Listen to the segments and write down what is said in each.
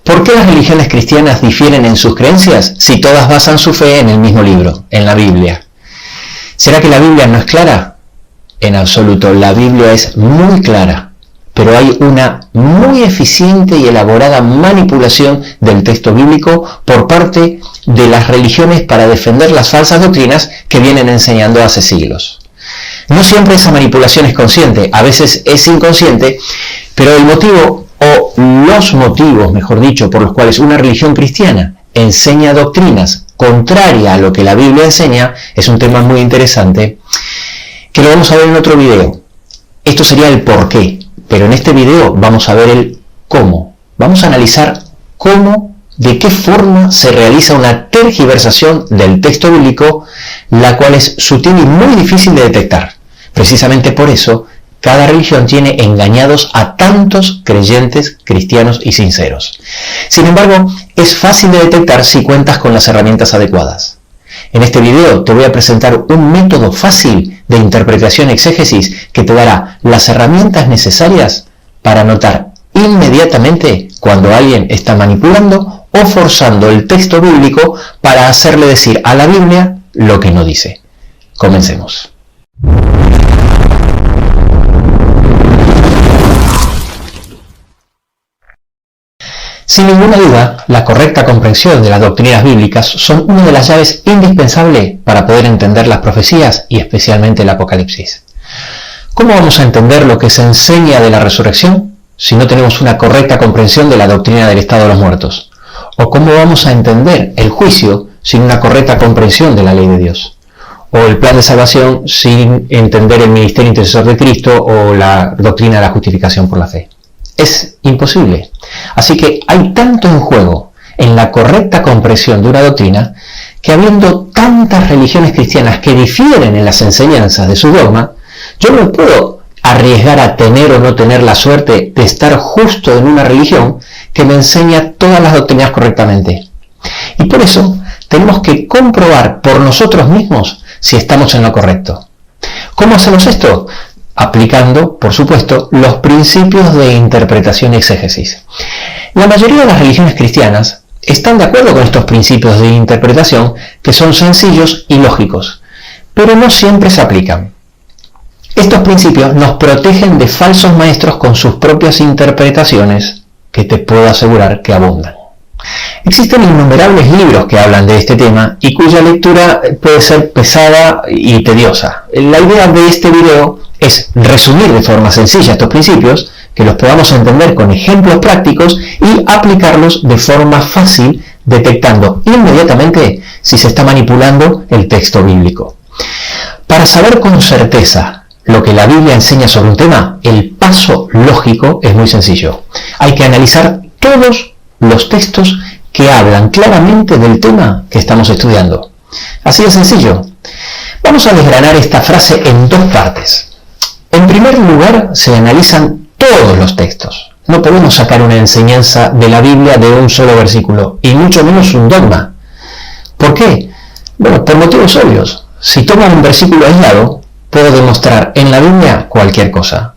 ¿Por qué las religiones cristianas difieren en sus creencias si todas basan su fe en el mismo libro, en la Biblia? ¿Será que la Biblia no es clara? En absoluto, la Biblia es muy clara, pero hay una muy eficiente y elaborada manipulación del texto bíblico por parte de las religiones para defender las falsas doctrinas que vienen enseñando hace siglos. No siempre esa manipulación es consciente, a veces es inconsciente, pero el motivo o los motivos, mejor dicho, por los cuales una religión cristiana enseña doctrinas contrarias a lo que la Biblia enseña, es un tema muy interesante, que lo vamos a ver en otro video. Esto sería el por qué, pero en este video vamos a ver el cómo. Vamos a analizar cómo, de qué forma se realiza una tergiversación del texto bíblico, la cual es sutil y muy difícil de detectar. Precisamente por eso, cada religión tiene engañados a tantos creyentes, cristianos y sinceros. Sin embargo, es fácil de detectar si cuentas con las herramientas adecuadas. En este video te voy a presentar un método fácil de interpretación y exégesis que te dará las herramientas necesarias para notar inmediatamente cuando alguien está manipulando o forzando el texto bíblico para hacerle decir a la Biblia lo que no dice. Comencemos. Sin ninguna duda, la correcta comprensión de las doctrinas bíblicas son una de las llaves indispensables para poder entender las profecías y especialmente el Apocalipsis. ¿Cómo vamos a entender lo que se enseña de la resurrección si no tenemos una correcta comprensión de la doctrina del estado de los muertos? ¿O cómo vamos a entender el juicio sin una correcta comprensión de la ley de Dios? ¿O el plan de salvación sin entender el ministerio intercesor de Cristo o la doctrina de la justificación por la fe? Es imposible. Así que hay tanto en juego en la correcta comprensión de una doctrina que habiendo tantas religiones cristianas que difieren en las enseñanzas de su dogma, yo no puedo arriesgar a tener o no tener la suerte de estar justo en una religión que me enseña todas las doctrinas correctamente. Y por eso tenemos que comprobar por nosotros mismos si estamos en lo correcto. ¿Cómo hacemos esto? Aplicando, por supuesto, los principios de interpretación y exégesis. La mayoría de las religiones cristianas están de acuerdo con estos principios de interpretación que son sencillos y lógicos, pero no siempre se aplican. Estos principios nos protegen de falsos maestros con sus propias interpretaciones, que te puedo asegurar que abundan. Existen innumerables libros que hablan de este tema y cuya lectura puede ser pesada y tediosa. La idea de este video es resumir de forma sencilla estos principios, que los podamos entender con ejemplos prácticos y aplicarlos de forma fácil, detectando inmediatamente si se está manipulando el texto bíblico. Para saber con certeza lo que la Biblia enseña sobre un tema, el paso lógico es muy sencillo. Hay que analizar todos los textos que hablan claramente del tema que estamos estudiando. Así de sencillo. Vamos a desgranar esta frase en dos partes. En primer lugar, se analizan todos los textos. No podemos sacar una enseñanza de la Biblia de un solo versículo, y mucho menos un dogma. ¿Por qué? Bueno, por motivos obvios. Si tomo un versículo aislado, puedo demostrar en la Biblia cualquier cosa.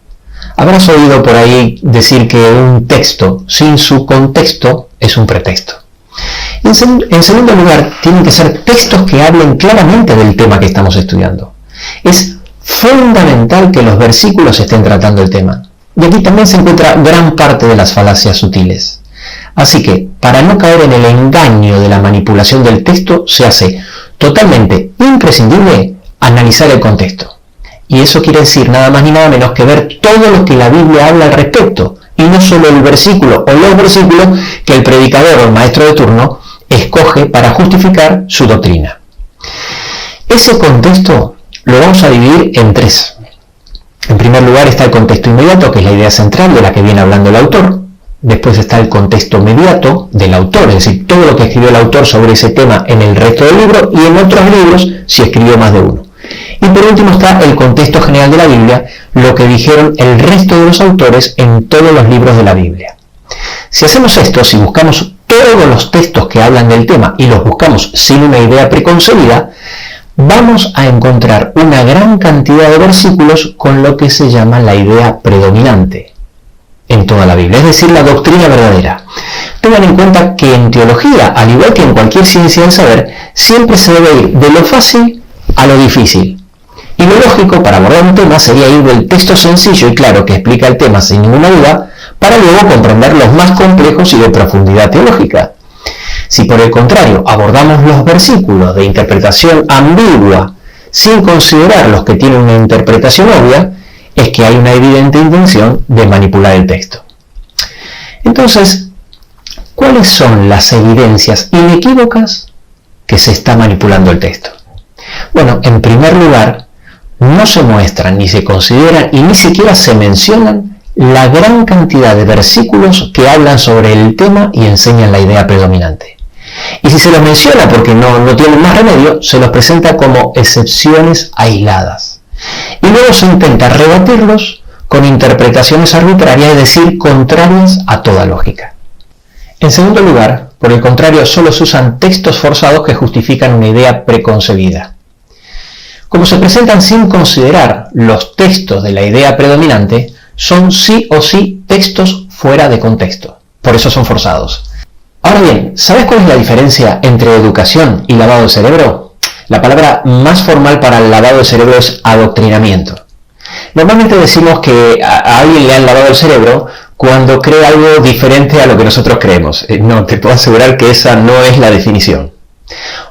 Habrás oído por ahí decir que un texto sin su contexto es un pretexto. En segundo lugar, tienen que ser textos que hablen claramente del tema que estamos estudiando. Es fundamental que los versículos estén tratando el tema. Y aquí también se encuentra gran parte de las falacias sutiles. Así que, para no caer en el engaño de la manipulación del texto, se hace totalmente imprescindible analizar el contexto. Y eso quiere decir nada más ni nada menos que ver todo lo que la Biblia habla al respecto, y no solo el versículo o los versículos que el predicador o el maestro de turno escoge para justificar su doctrina. Ese contexto lo vamos a dividir en tres. En primer lugar está el contexto inmediato, que es la idea central de la que viene hablando el autor. Después está el contexto mediato del autor, es decir, todo lo que escribió el autor sobre ese tema en el resto del libro y en otros libros si escribió más de uno. Y por último está el contexto general de la Biblia, lo que dijeron el resto de los autores en todos los libros de la Biblia. Si hacemos esto, si buscamos todos los textos que hablan del tema y los buscamos sin una idea preconcebida, vamos a encontrar una gran cantidad de versículos con lo que se llama la idea predominante en toda la Biblia, es decir, la doctrina verdadera. Tengan en cuenta que en teología, al igual que en cualquier ciencia del saber, siempre se debe ir de lo fácil a lo difícil. Y lo lógico para abordar un tema sería ir del texto sencillo y claro que explica el tema sin ninguna duda, para luego comprender los más complejos y de profundidad teológica. Si por el contrario abordamos los versículos de interpretación ambigua sin considerar los que tienen una interpretación obvia, es que hay una evidente intención de manipular el texto. Entonces, ¿cuáles son las evidencias inequívocas que se está manipulando el texto? Bueno, en primer lugar, no se muestran, ni se consideran y ni siquiera se mencionan la gran cantidad de versículos que hablan sobre el tema y enseñan la idea predominante. Y si se los menciona porque no tienen más remedio, se los presenta como excepciones aisladas. Y luego se intenta rebatirlos con interpretaciones arbitrarias, es decir, contrarias a toda lógica. En segundo lugar, por el contrario, solo se usan textos forzados que justifican una idea preconcebida. Como se presentan sin considerar los textos de la idea predominante, son sí o sí textos fuera de contexto. Por eso son forzados. Ahora bien, ¿sabes cuál es la diferencia entre educación y lavado de cerebro? La palabra más formal para el lavado de cerebro es adoctrinamiento. Normalmente decimos que a alguien le han lavado el cerebro cuando cree algo diferente a lo que nosotros creemos. No, te puedo asegurar que esa no es la definición.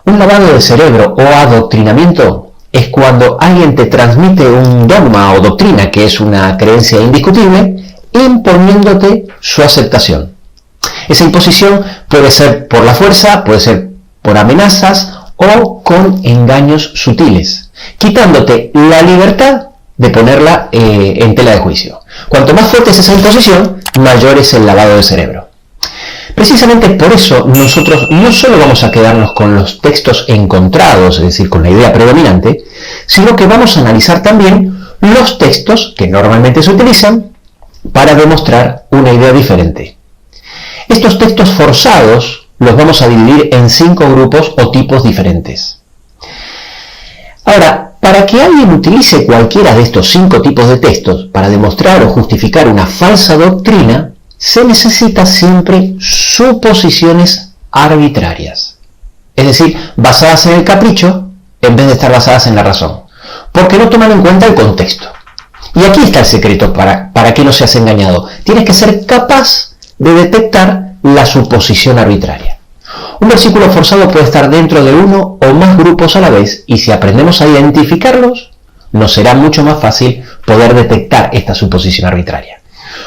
Un lavado de cerebro o adoctrinamiento es cuando alguien te transmite un dogma o doctrina que es una creencia indiscutible, imponiéndote su aceptación. Esa imposición puede ser por la fuerza, puede ser por amenazas o con engaños sutiles, quitándote la libertad de ponerla en tela de juicio. Cuanto más fuerte es esa imposición, mayor es el lavado de cerebro. Precisamente por eso nosotros no solo vamos a quedarnos con los textos encontrados, es decir, con la idea predominante, sino que vamos a analizar también los textos que normalmente se utilizan para demostrar una idea diferente. Estos textos forzados los vamos a dividir en 5 grupos o tipos diferentes. Ahora, para que alguien utilice cualquiera de estos 5 tipos de textos para demostrar o justificar una falsa doctrina, se necesita siempre suposiciones arbitrarias, es decir, basadas en el capricho en vez de estar basadas en la razón, porque no toman en cuenta el contexto. Y aquí está el secreto para que no seas engañado. Tienes que ser capaz de detectar la suposición arbitraria. Un versículo forzado puede estar dentro de uno o más grupos a la vez, y si aprendemos a identificarlos, nos será mucho más fácil poder detectar esta suposición arbitraria.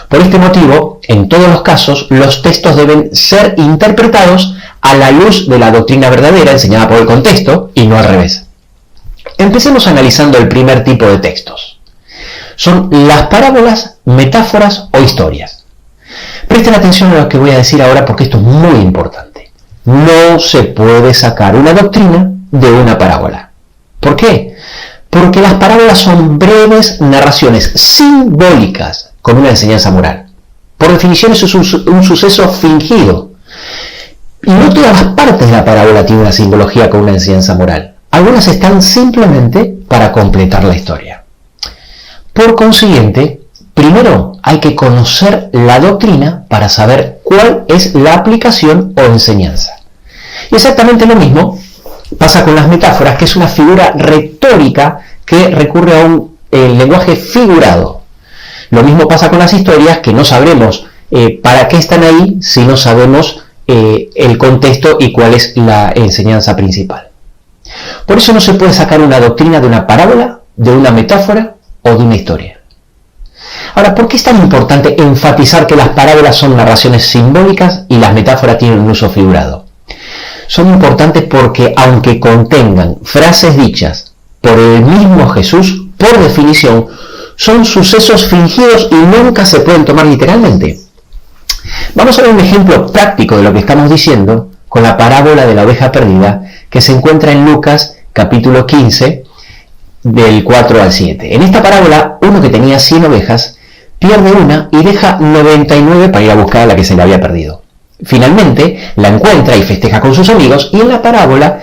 Por este motivo, en todos los casos, los textos deben ser interpretados a la luz de la doctrina verdadera enseñada por el contexto y no al revés. Empecemos analizando el primer tipo de textos. Son las parábolas, metáforas o historias. Presten atención a lo que voy a decir ahora porque esto es muy importante. No se puede sacar una doctrina de una parábola. ¿Por qué? Porque las parábolas son breves narraciones simbólicas con una enseñanza moral. Por definición eso es un suceso fingido. Y no todas las partes de la parábola tienen una simbología con una enseñanza moral. Algunas están simplemente para completar la historia. Por consiguiente, primero hay que conocer la doctrina para saber cuál es la aplicación o enseñanza. Y exactamente lo mismo pasa con las metáforas, que es una figura retórica que recurre a un lenguaje figurado. Lo mismo pasa con las historias, que no sabremos para qué están ahí si no sabemos el contexto y cuál es la enseñanza principal. Por eso no se puede sacar una doctrina de una parábola, de una metáfora o de una historia. Ahora, ¿por qué es tan importante enfatizar que las parábolas son narraciones simbólicas y las metáforas tienen un uso figurado? Son importantes porque, aunque contengan frases dichas por el mismo Jesús, por definición, son sucesos fingidos y nunca se pueden tomar literalmente. Vamos a ver un ejemplo práctico de lo que estamos diciendo con la parábola de la oveja perdida, que se encuentra en Lucas capítulo 15, del 4 al 7. En esta parábola, uno que tenía 100 ovejas pierde una y deja 99 para ir a buscar a la que se le había perdido. Finalmente la encuentra y festeja con sus amigos, y en la parábola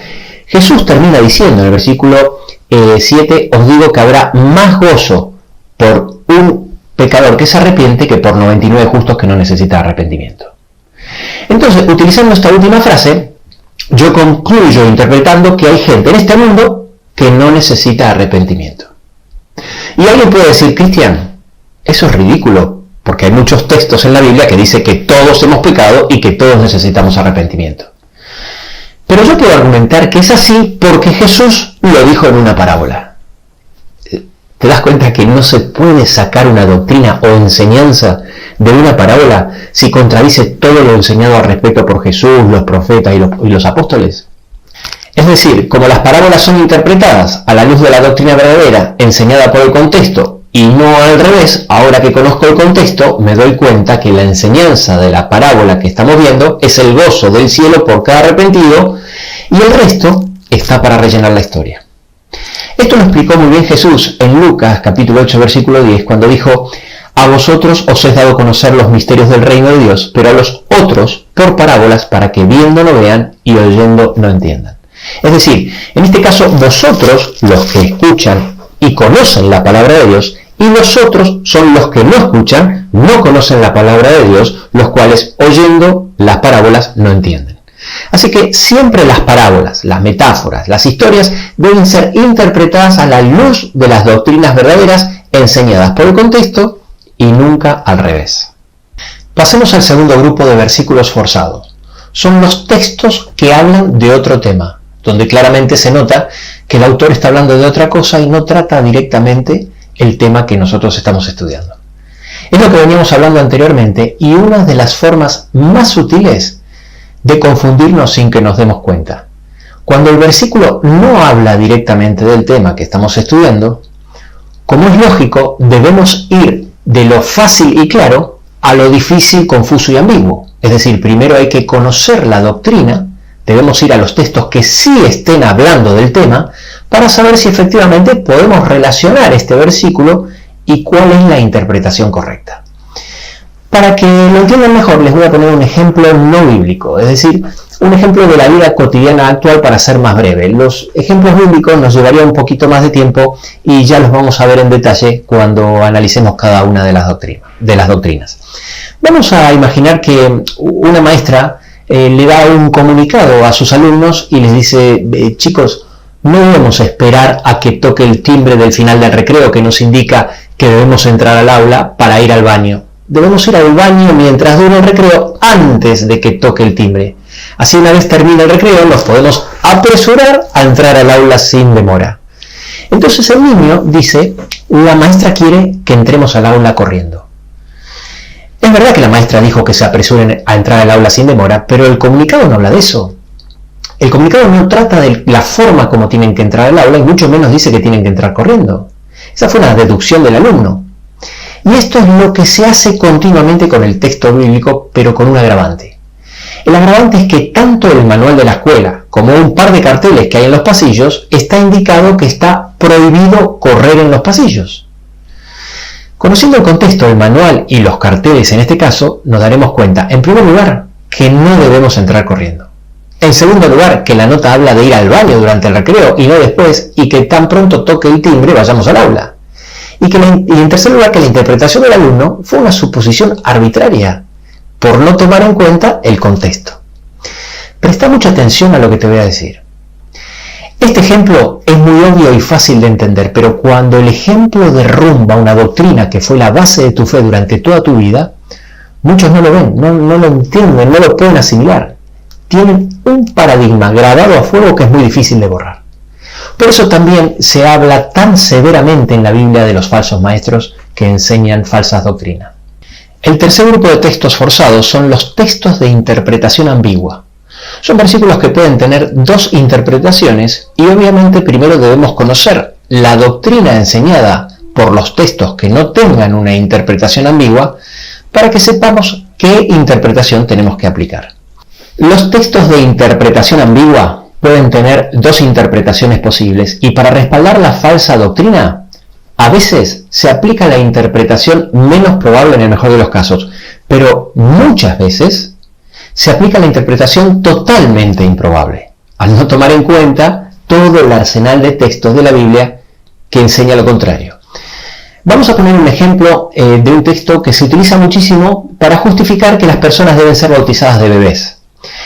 Jesús termina diciendo en el versículo 7, os digo que habrá más gozo por un pecador que se arrepiente que por 99 justos que no necesitan arrepentimiento. Entonces, utilizando esta última frase, yo concluyo interpretando que hay gente en este mundo que no necesita arrepentimiento. Y alguien puede decir, Cristian, eso es ridículo, porque hay muchos textos en la Biblia que dicen que todos hemos pecado y que todos necesitamos arrepentimiento. Pero yo puedo argumentar que es así porque Jesús lo dijo en una parábola. ¿Te das cuenta que no se puede sacar una doctrina o enseñanza de una parábola si contradice todo lo enseñado al respecto por Jesús, los profetas y los apóstoles? Es decir, como las parábolas son interpretadas a la luz de la doctrina verdadera, enseñada por el contexto, y no al revés, ahora que conozco el contexto, me doy cuenta que la enseñanza de la parábola que estamos viendo es el gozo del cielo por cada arrepentido, y el resto está para rellenar la historia. Esto lo explicó muy bien Jesús en Lucas capítulo 8 versículo 10 cuando dijo: a vosotros os he dado a conocer los misterios del reino de Dios, pero a los otros por parábolas, para que viendo no vean y oyendo no entiendan. Es decir, en este caso vosotros, los que escuchan y conocen la palabra de Dios, y los otros son los que no escuchan, no conocen la palabra de Dios, los cuales oyendo las parábolas no entienden. Así que siempre las parábolas, las metáforas, las historias deben ser interpretadas a la luz de las doctrinas verdaderas enseñadas por el contexto y nunca al revés. Pasemos al segundo grupo de versículos forzados. Son los textos que hablan de otro tema, donde claramente se nota que el autor está hablando de otra cosa y no trata directamente el tema que nosotros estamos estudiando. Es lo que veníamos hablando anteriormente y una de las formas más sutiles de confundirnos sin que nos demos cuenta. Cuando el versículo no habla directamente del tema que estamos estudiando, como es lógico, debemos ir de lo fácil y claro a lo difícil, confuso y ambiguo. Es decir, primero hay que conocer la doctrina, debemos ir a los textos que sí estén hablando del tema para saber si efectivamente podemos relacionar este versículo y cuál es la interpretación correcta. Para que lo entiendan mejor, les voy a poner un ejemplo no bíblico, es decir, un ejemplo de la vida cotidiana actual para ser más breve. Los ejemplos bíblicos nos llevarían un poquito más de tiempo y ya los vamos a ver en detalle cuando analicemos cada una de las doctrinas. Vamos a imaginar que una maestra le da un comunicado a sus alumnos y les dice: chicos, no debemos esperar a que toque el timbre del final del recreo que nos indica que debemos entrar al aula para ir al baño. Debemos ir al baño mientras dure el recreo antes de que toque el timbre. Así, una vez termine el recreo, nos podemos apresurar a entrar al aula sin demora. Entonces el niño dice: la maestra quiere que entremos al aula corriendo. Es verdad que la maestra dijo que se apresuren a entrar al aula sin demora, pero el comunicado no habla de eso. El comunicado no trata de la forma como tienen que entrar al aula y mucho menos dice que tienen que entrar corriendo. Esa fue una deducción del alumno. Y esto es lo que se hace continuamente con el texto bíblico, pero con un agravante. El agravante es que tanto el manual de la escuela como un par de carteles que hay en los pasillos está indicado que está prohibido correr en los pasillos. Conociendo el contexto del manual y los carteles en este caso, nos daremos cuenta, en primer lugar, que no debemos entrar corriendo. En segundo lugar, que la nota habla de ir al baño durante el recreo y no después, y que tan pronto toque el timbre vayamos al aula. Y en tercer lugar, que la interpretación del alumno fue una suposición arbitraria, por no tomar en cuenta el contexto. Presta mucha atención a lo que te voy a decir. Este ejemplo es muy obvio y fácil de entender, pero cuando el ejemplo derrumba una doctrina que fue la base de tu fe durante toda tu vida, muchos no lo ven, no lo entienden, no lo pueden asimilar. Tienen un paradigma grabado a fuego que es muy difícil de borrar. Por eso también se habla tan severamente en la Biblia de los falsos maestros que enseñan falsas doctrinas. El tercer grupo de textos forzados son los textos de interpretación ambigua. Son versículos que pueden tener dos interpretaciones y obviamente primero debemos conocer la doctrina enseñada por los textos que no tengan una interpretación ambigua para que sepamos qué interpretación tenemos que aplicar. Los textos de interpretación ambigua pueden tener dos interpretaciones posibles y para respaldar la falsa doctrina, a veces se aplica la interpretación menos probable en el mejor de los casos, pero muchas veces se aplica la interpretación totalmente improbable, al no tomar en cuenta todo el arsenal de textos de la Biblia que enseña lo contrario. Vamos a poner un ejemplo de un texto que se utiliza muchísimo para justificar que las personas deben ser bautizadas de bebés.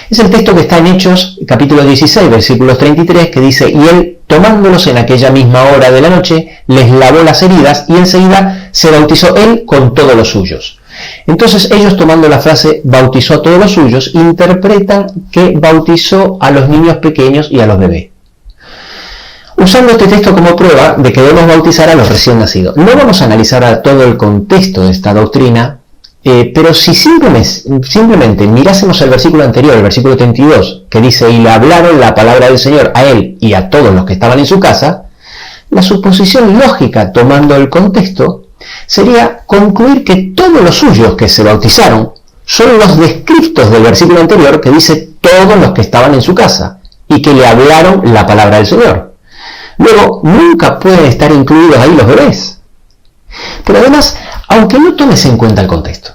Es el texto que está en Hechos, capítulo 16, versículos 33, que dice: y él, tomándolos en aquella misma hora de la noche, les lavó las heridas y enseguida se bautizó él con todos los suyos. Entonces ellos, tomando la frase bautizó a todos los suyos, interpretan que bautizó a los niños pequeños y a los bebés, usando este texto como prueba de que debemos bautizar a los recién nacidos. No vamos a analizar todo el contexto de esta doctrina, pero si simplemente mirásemos el versículo anterior, el versículo 32, que dice: y le hablaron la palabra del Señor a él y a todos los que estaban en su casa, la suposición lógica, tomando el contexto, sería concluir que todos los suyos que se bautizaron son los descriptos del versículo anterior, que dice todos los que estaban en su casa, y que le hablaron la palabra del Señor. Luego, nunca pueden estar incluidos ahí los bebés. Pero además, aunque no tomes en cuenta el contexto,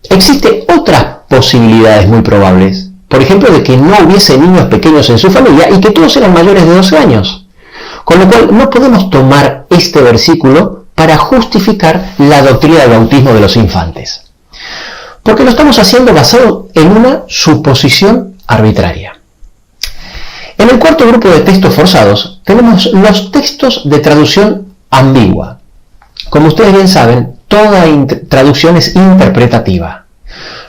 existen otras posibilidades muy probables. Por ejemplo, de que no hubiese niños pequeños en su familia y que todos eran mayores de 12 años. Con lo cual, no podemos tomar este versículo para justificar la doctrina del bautismo de los infantes, porque lo estamos haciendo basado en una suposición arbitraria. En el cuarto grupo de textos forzados tenemos los textos de traducción ambigua. Como ustedes bien saben, toda traducción es interpretativa.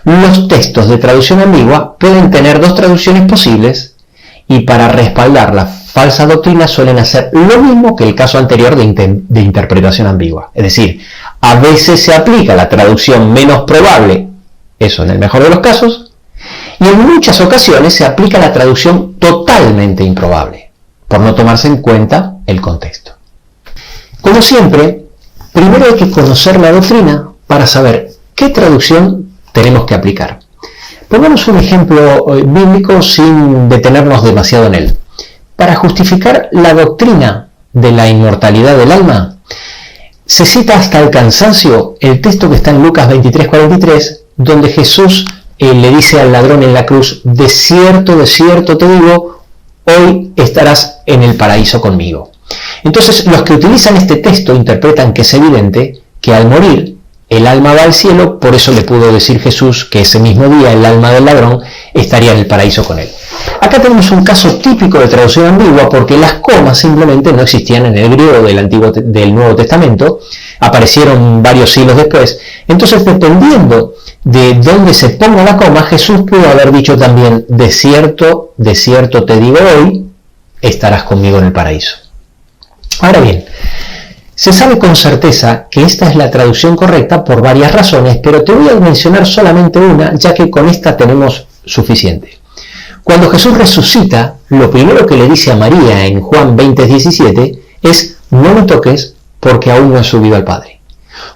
Los textos de traducción ambigua pueden tener dos traducciones posibles y para respaldar la falsa doctrina suelen hacer lo mismo que el caso anterior de interpretación ambigua. Es decir, a veces se aplica la traducción menos probable, eso en el mejor de los casos, y en muchas ocasiones se aplica la traducción totalmente improbable, por no tomarse en cuenta el contexto. Como siempre, primero hay que conocer la doctrina para saber qué traducción tenemos que aplicar. Pongamos un ejemplo bíblico sin detenernos demasiado en él. Para justificar la doctrina de la inmortalidad del alma, se cita hasta el cansancio el texto que está en Lucas 23:43, donde Jesús le dice al ladrón en la cruz: de cierto te digo, hoy estarás en el paraíso conmigo. Entonces, los que utilizan este texto interpretan que es evidente que al morir el alma va al cielo, por eso le pudo decir Jesús que ese mismo día el alma del ladrón estaría en el paraíso con él. Acá tenemos un caso típico de traducción ambigua, porque las comas simplemente no existían en el griego del Nuevo Testamento, aparecieron varios siglos después. Entonces, dependiendo de dónde se ponga la coma, Jesús pudo haber dicho también: de cierto te digo, hoy estarás conmigo en el paraíso. Ahora bien, se sabe con certeza que esta es la traducción correcta por varias razones, pero te voy a mencionar solamente una, ya que con esta tenemos suficiente. Cuando Jesús resucita, lo primero que le dice a María en Juan 20:17 es: no me toques porque aún no he subido al Padre.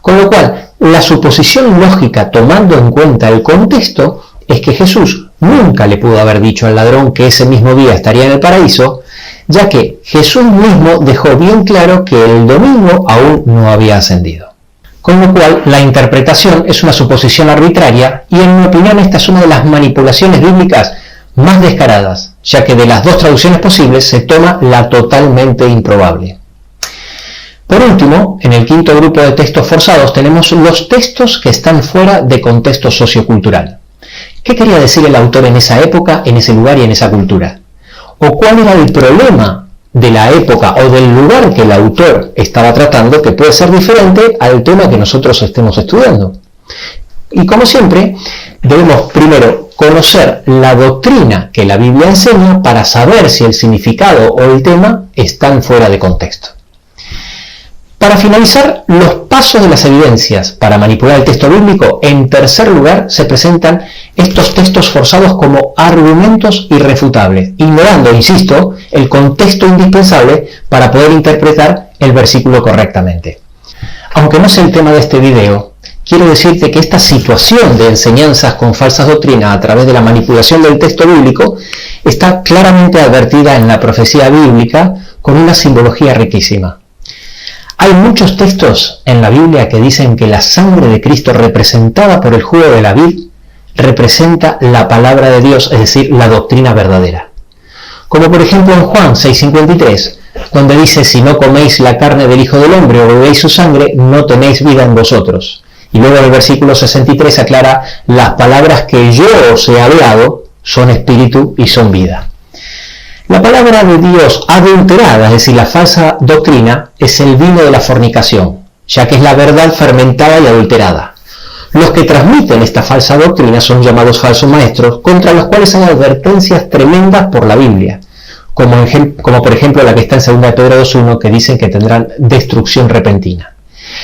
Con lo cual, la suposición lógica, tomando en cuenta el contexto, es que Jesús nunca le pudo haber dicho al ladrón que ese mismo día estaría en el paraíso, ya que Jesús mismo dejó bien claro que el domingo aún no había ascendido. Con lo cual, la interpretación es una suposición arbitraria y, en mi opinión, esta es una de las manipulaciones bíblicas más descaradas, ya que de las dos traducciones posibles se toma la totalmente improbable. Por último, en el quinto grupo de textos forzados tenemos los textos que están fuera de contexto sociocultural. ¿Qué quería decir el autor en esa época, en ese lugar y en esa cultura? ¿O cuál era el problema de la época o del lugar que el autor estaba tratando, que puede ser diferente al tema que nosotros estemos estudiando? Y como siempre, debemos primero conocer la doctrina que la Biblia enseña para saber si el significado o el tema están fuera de contexto. Para finalizar, los pasos de las evidencias para manipular el texto bíblico, en tercer lugar se presentan estos textos forzados como argumentos irrefutables, ignorando, insisto, el contexto indispensable para poder interpretar el versículo correctamente. Aunque no es el tema de este video, quiero decirte que esta situación de enseñanzas con falsas doctrinas a través de la manipulación del texto bíblico está claramente advertida en la profecía bíblica con una simbología riquísima. Hay muchos textos en la Biblia que dicen que la sangre de Cristo representada por el jugo de la vid representa la palabra de Dios, es decir, la doctrina verdadera. Como por ejemplo en Juan 6:53, donde dice: si no coméis la carne del Hijo del Hombre o bebéis su sangre, no tenéis vida en vosotros. Y luego en el versículo 63 aclara: las palabras que yo os he hablado son espíritu y son vida. La palabra de Dios adulterada, es decir, la falsa doctrina, es el vino de la fornicación, ya que es la verdad fermentada y adulterada. Los que transmiten esta falsa doctrina son llamados falsos maestros, contra los cuales hay advertencias tremendas por la Biblia, como por ejemplo la que está en 2 Pedro 2.1, que dicen que tendrán destrucción repentina.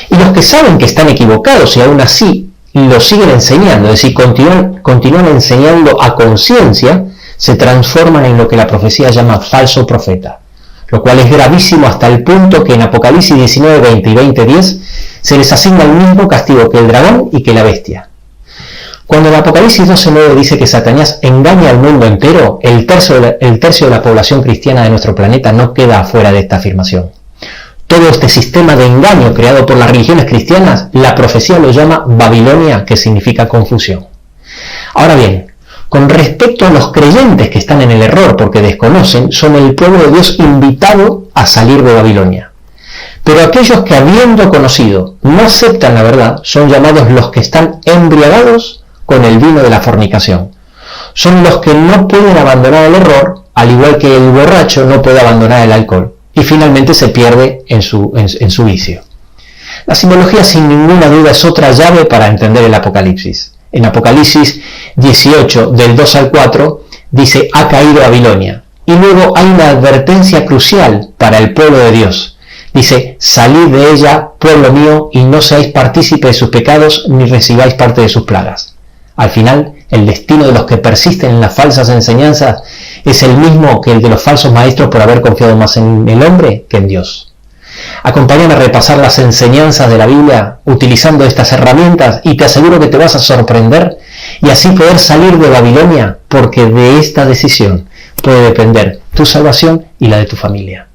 Y los que saben que están equivocados y aún así lo siguen enseñando, es decir, continúan enseñando a conciencia, se transforman en lo que la profecía llama falso profeta, lo cual es gravísimo hasta el punto que en Apocalipsis 19:20 y 20:10 se les asigna el mismo castigo que el dragón y que la bestia. Cuando en Apocalipsis 12:9 dice que Satanás engaña al mundo entero, el tercio de la población cristiana de nuestro planeta no queda afuera de esta afirmación. Todo este sistema de engaño creado por las religiones cristianas, la profecía lo llama Babilonia, que significa confusión. Ahora bien, con respecto a los creyentes que están en el error porque desconocen, son el pueblo de Dios invitado a salir de Babilonia. Pero aquellos que, habiendo conocido, no aceptan la verdad, son llamados los que están embriagados con el vino de la fornicación. Son los que no pueden abandonar el error, al igual que el borracho no puede abandonar el alcohol, y finalmente se pierde en su vicio. La simbología, sin ninguna duda, es otra llave para entender el Apocalipsis. En Apocalipsis 18, del 2 al 4, dice: ha caído Babilonia. Y luego hay una advertencia crucial para el pueblo de Dios. Dice: salid de ella, pueblo mío, y no seáis partícipe de sus pecados, ni recibáis parte de sus plagas. Al final, el destino de los que persisten en las falsas enseñanzas es el mismo que el de los falsos maestros por haber confiado más en el hombre que en Dios. Acompáñame a repasar las enseñanzas de la Biblia utilizando estas herramientas y te aseguro que te vas a sorprender y así poder salir de Babilonia, porque de esta decisión puede depender tu salvación y la de tu familia.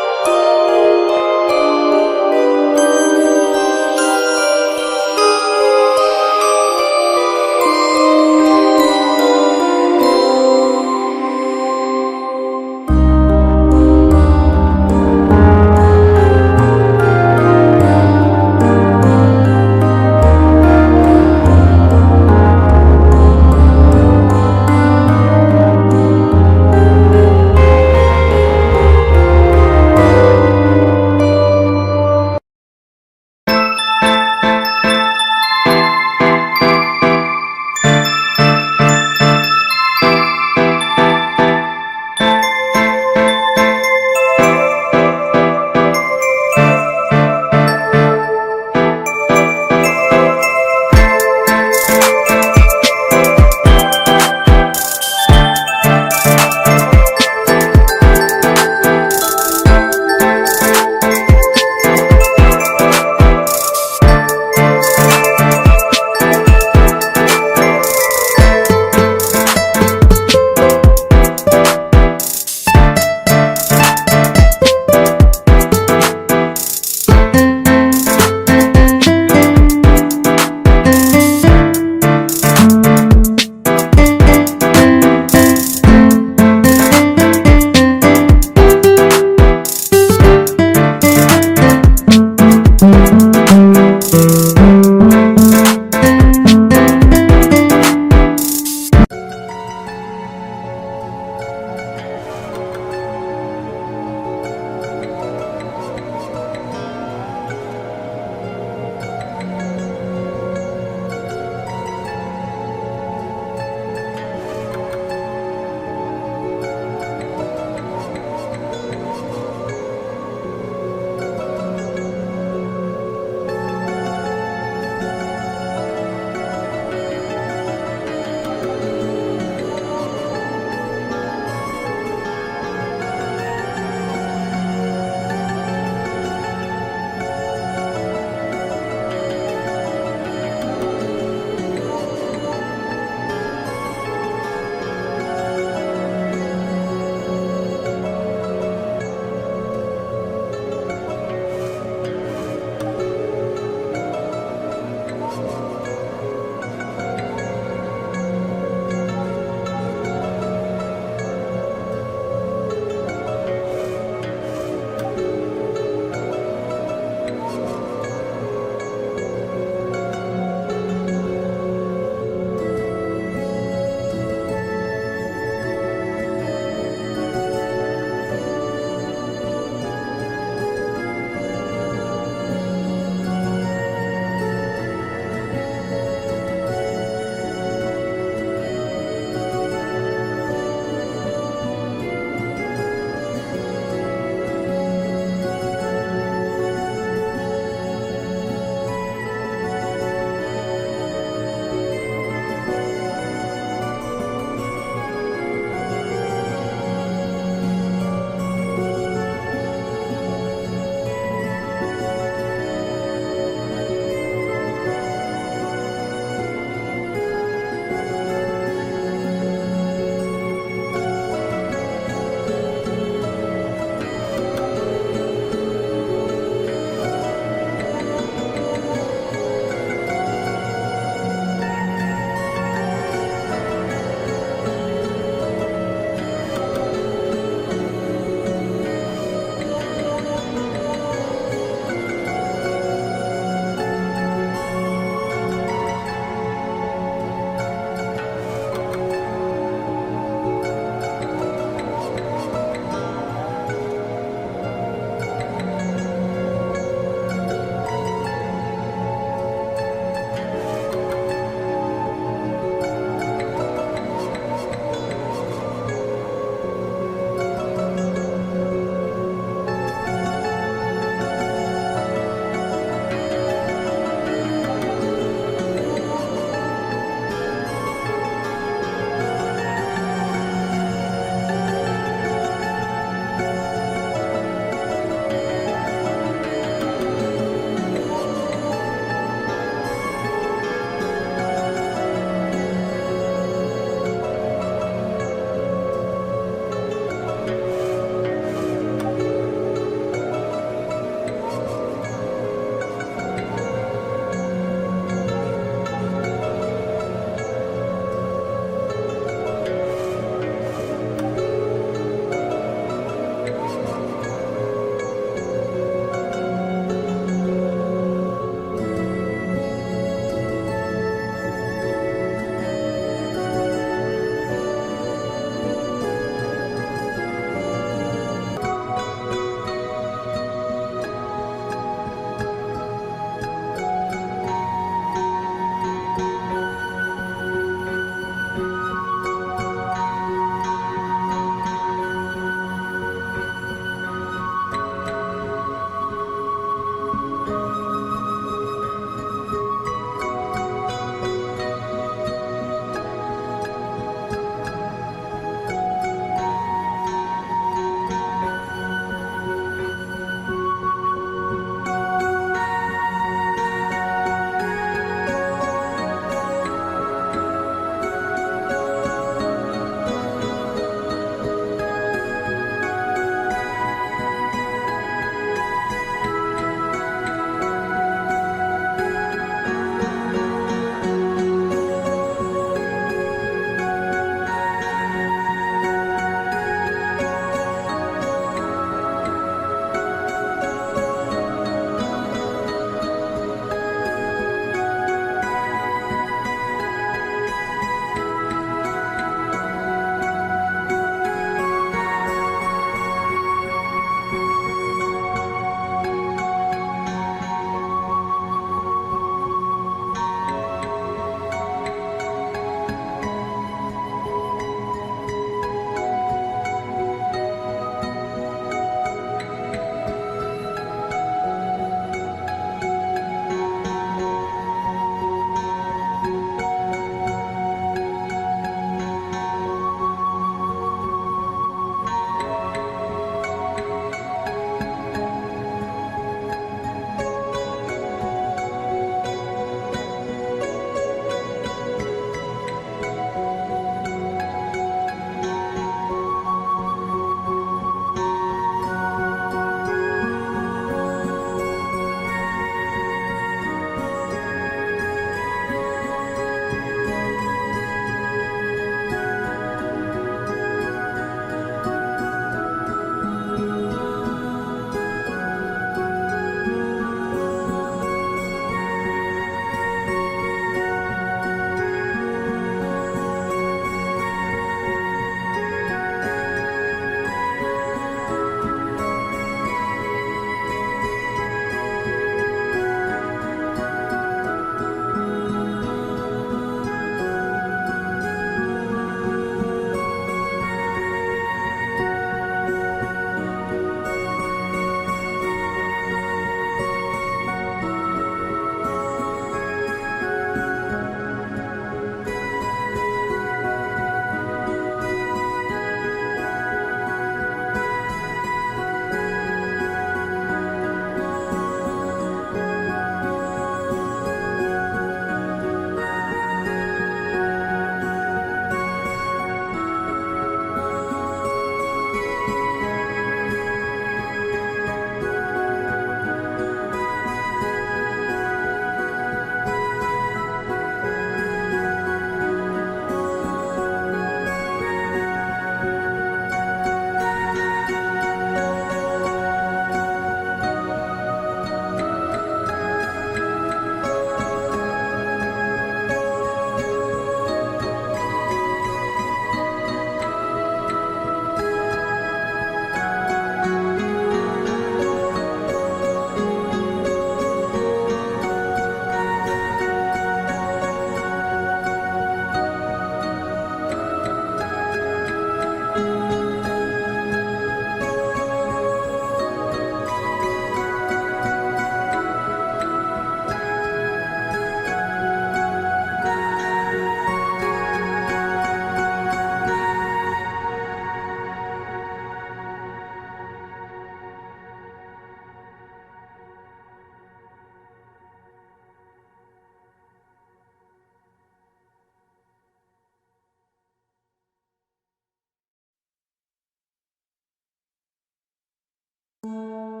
Música